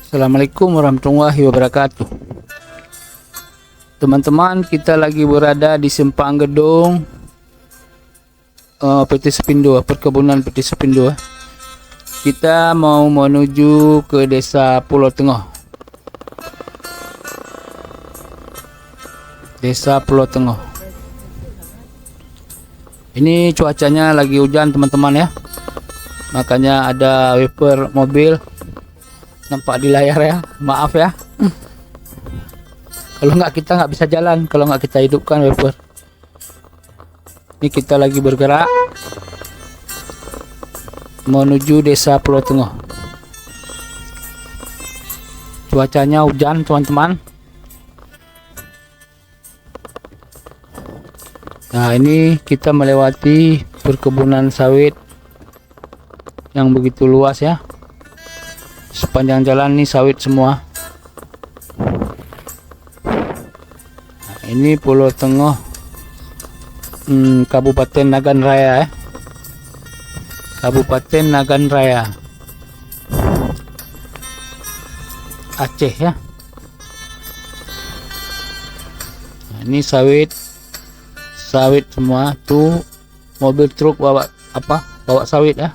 Assalamualaikum warahmatullahi wabarakatuh. Teman-teman, kita lagi berada di Simpang Gedung PT Sepindo, perkebunan PT Sepindo. Kita mau menuju ke Desa Pulau Tengah. Desa Pulau Tengah. Ini cuacanya lagi hujan, teman-teman ya. Makanya ada wiper mobil nampak di layar ya, maaf ya. Kalau nggak kita nggak bisa jalan, kalau nggak kita hidupkan wiper. Ini kita lagi bergerak menuju Desa Pulau Tengah. Cuacanya hujan, teman-teman. Nah, ini kita melewati perkebunan sawit yang begitu luas ya. Sepanjang jalan ini sawit semua. Nah, ini Pulau Tengah, Kabupaten Nagan Raya ya. Kabupaten Nagan Raya, Aceh ya. Nah, ini sawit semua. Tuh mobil truk bawa sawit ya.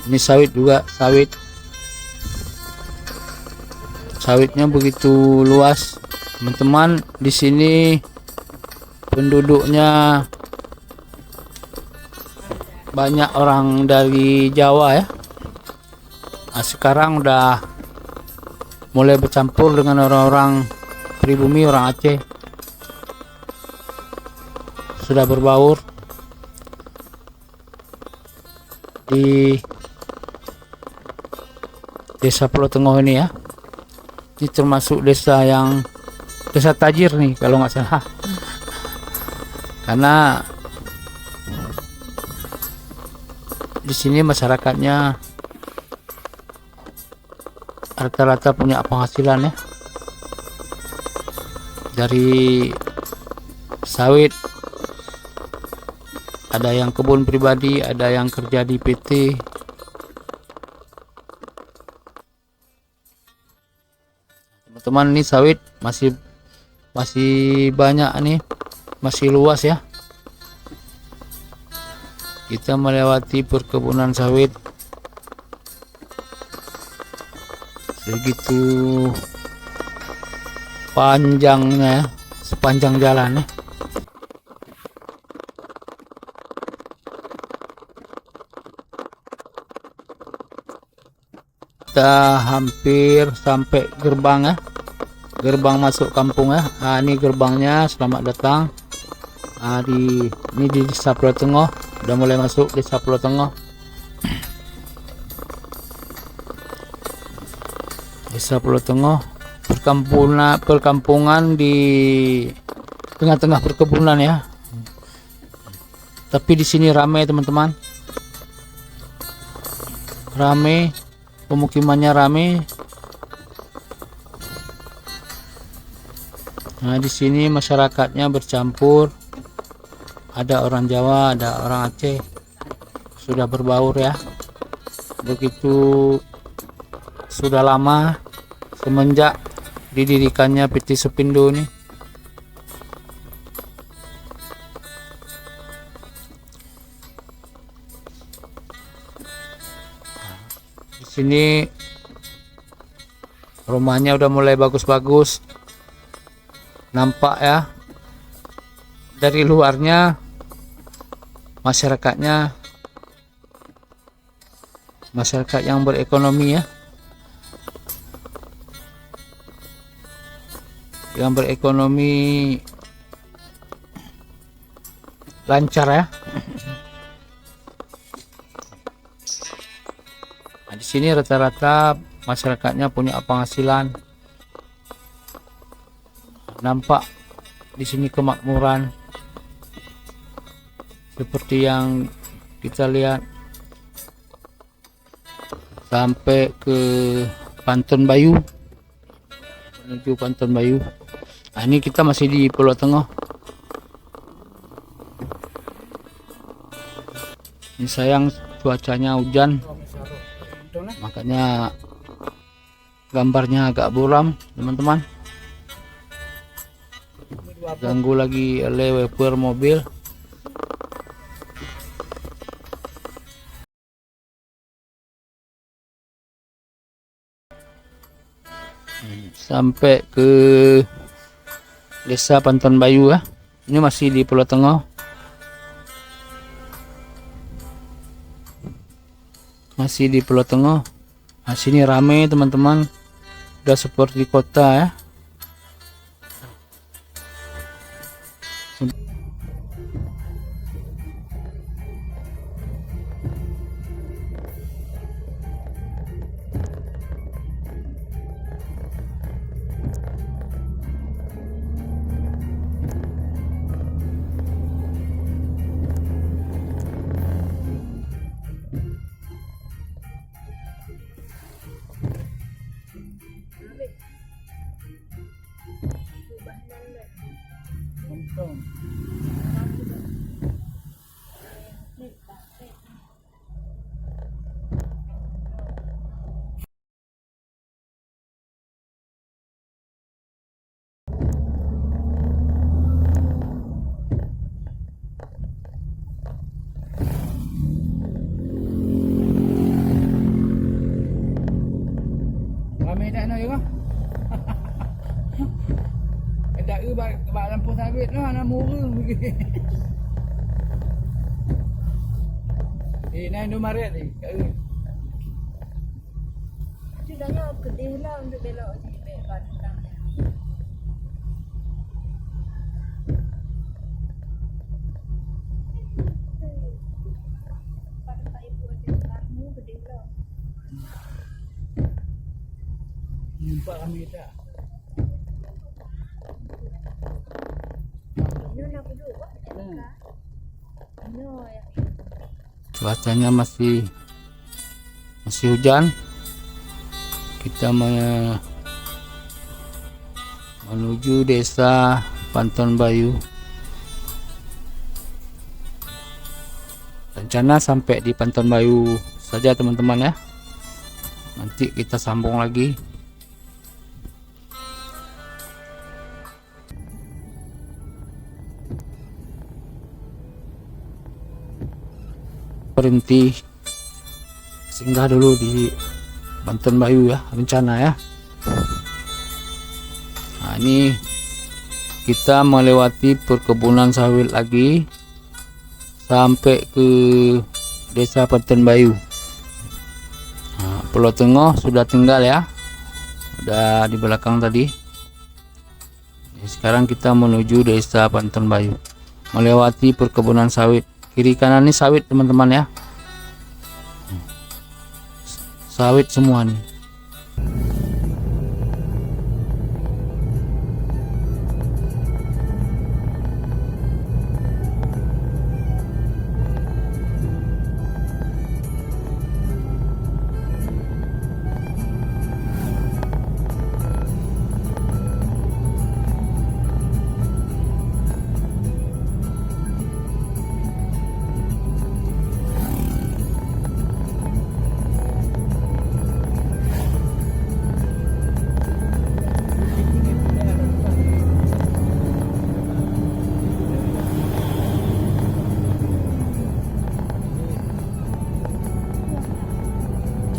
Ini sawit juga, sawitnya begitu luas, teman-teman. Di sini penduduknya banyak orang dari Jawa ya. Nah, sekarang udah mulai bercampur dengan orang-orang pribumi, orang Aceh. Sudah berbaur di Desa Pulau Tengah ini ya. Ini termasuk desa tajir nih kalau nggak salah. Karena di sini masyarakatnya rata-rata punya penghasilan ya. Dari sawit, ada yang kebun pribadi, ada yang kerja di PT. Teman-teman, ini sawit masih banyak nih, masih luas ya. Kita melewati perkebunan sawit segitu panjangnya, sepanjang jalan ya. Kita hampir sampai gerbang ya, gerbang masuk kampung ya. Nah, ini gerbangnya, selamat datang. Nah, ini di Desa Pulau Tengah, udah mulai masuk Desa Pulau Tengah. Desa Pulau Tengah, perkampungan di tengah-tengah perkebunan ya. Tapi di sini ramai, teman-teman. Ramai, pemukimannya ramai. Nah, di sini masyarakatnya bercampur. Ada orang Jawa, ada orang Aceh. Sudah berbaur ya. Begitu sudah lama semenjak didirikannya PT Sepindo ini. Di sini rumahnya udah mulai bagus-bagus. Nampak ya. Dari luarnya masyarakat yang berekonomi ya. Yang berekonomi lancar ya. Nah, di sini rata-rata masyarakatnya punya penghasilan. Nampak di sini kemakmuran seperti yang kita lihat sampai ke Pantun Bayu, menuju Pantun Bayu. Nah, ini kita masih di Pulau Tengah. Ini sayang cuacanya hujan. makanya gambarnya agak buram teman-teman, ganggu lagi oleh wiper mobil. Sampai ke Desa Panton Bayu ya. Ini masih di Pulau Tengah. Masih di Pulau Tengah. Nah, sini rame teman-teman. Udah seperti kota ya. Ramai dah no ya. Ada bak lampu sawit no ana murung begini. Nai Indomaret ni. Sudahnya gede lah untuk belok di belakang. Pada saya buat kamu gede lah. Nampak ramai tak? Ini nak duduk buat dekat. No ya. Cuacanya masih hujan. Kita menuju Desa Panton Bayu. Rencana sampai di Panton Bayu saja teman-teman ya. Nanti kita sambung lagi. Berhenti singgah dulu di Panton Bayu ya, rencana ya. Nah, ini kita melewati perkebunan sawit lagi sampai ke Desa Panton Bayu. Nah, Pulau Tengah sudah tinggal ya, udah di belakang tadi. Sekarang kita menuju Desa Panton Bayu, melewati perkebunan sawit. Kiri kanan ini sawit teman-teman ya, sawit semua nih.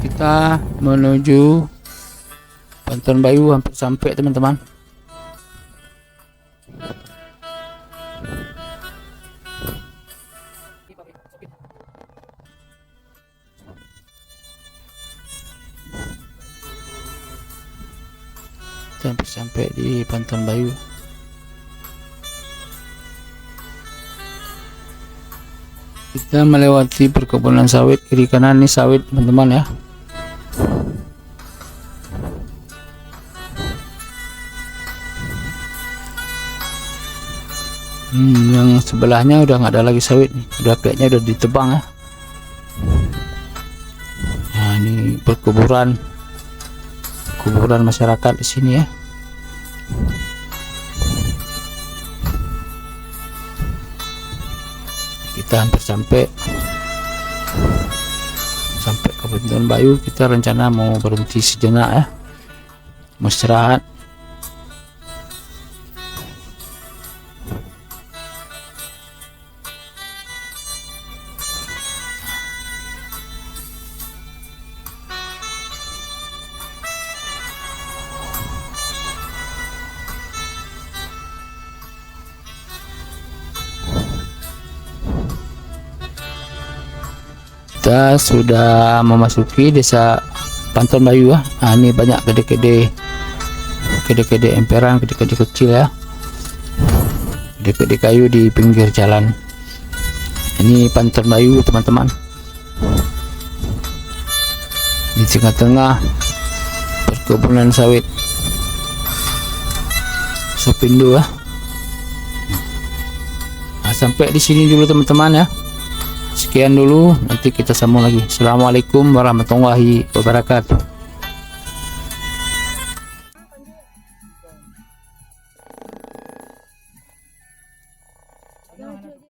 Kita menuju Panton Bayu, hampir sampai teman-teman. Sampai di Panton Bayu. Kita melewati perkebunan sawit, kiri kanan ini sawit teman-teman ya. Yang sebelahnya udah nggak ada lagi sawit nih, udah kayaknya udah ditebang ya. Nah, ini perkuburan masyarakat di sini ya. Kita hampir sampai ke Bantaran Bayu kita rencana mau berhenti sejenak ya, mau istirahat. Kita sudah memasuki desa Bantaran Bayu ya. Ini banyak kede-kede emperan, kede-kede kecil ya, kede-kede kayu di pinggir jalan. Ini Bantaran Bayu teman-teman, di tengah-tengah perkebunan sawit Sopindo ya. Sampai di sini dulu teman-teman ya. Sekian dulu, nanti kita sambung lagi. Assalamualaikum warahmatullahi wabarakatuh.